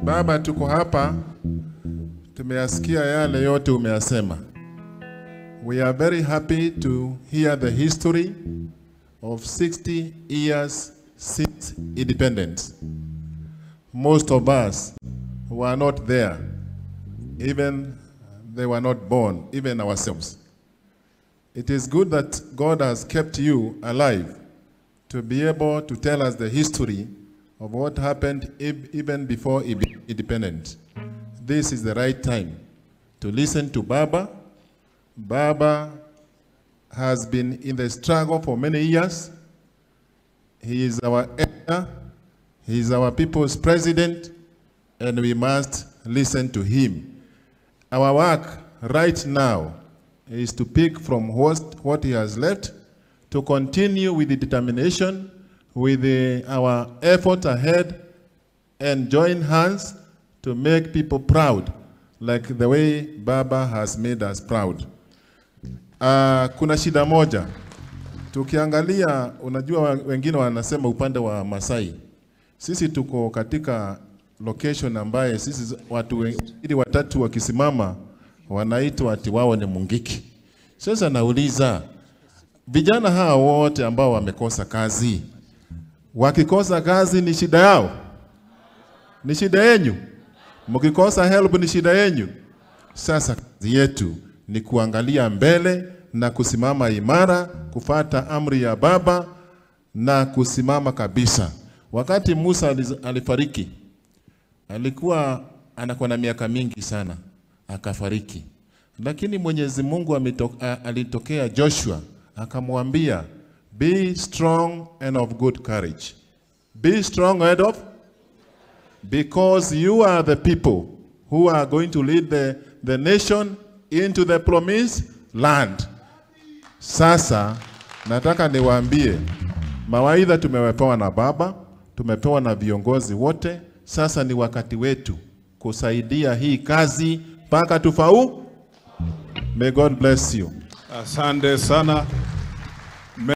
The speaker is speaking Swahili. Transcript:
Baba, tuko hapa, tumeyasikia yale yote umeyasema. We are very happy to hear the history of 60 years since independence. Most of us were not there, even they were not born, even ourselves. It is good that God has kept you alive to be able to tell us the history of what happened even before independence. This is the right time to listen to Baba. Baba has been in the struggle for many years. He is our elder, he is our people's president, and we must listen to him. Our work right now is to pick from what he has left, to continue with the determination, with our effort ahead, and join hands to make people proud, like the way Baba has made us proud. Kuna shida moja. Tukiangalia, unajua wengine wanasema upande wa Masai. Sisi tuko katika location ambaye sisi watu wengine watatu wakisimama wanaitwa ati wao ni Mungiki. Sasa nauliza, vijana hawa wote ambao wamekosa kazi, wakikosa kazi ni shida yao? Ni shida yenu? Mkikosa help ni shida yenu? Sasa kazi yetu ni kuangalia mbele na kusimama imara, kufuata amri ya Baba na kusimama kabisa. Wakati Musa alifariki, alikuwa anakuwa na miaka mingi sana, akafariki. Lakini Mwenyezi Mungu alitokea Joshua, akamwambia, be strong and of good courage. Be strong and of, because you are the people who are going to lead the nation into the promised land. Sasa nataka niwaambie, mawaidha tumepewa na Baba, tumepewa na viongozi wote. Sasa ni wakati wetu kusaidia hii kazi mpaka tufaulu. May God bless you. Asante sana.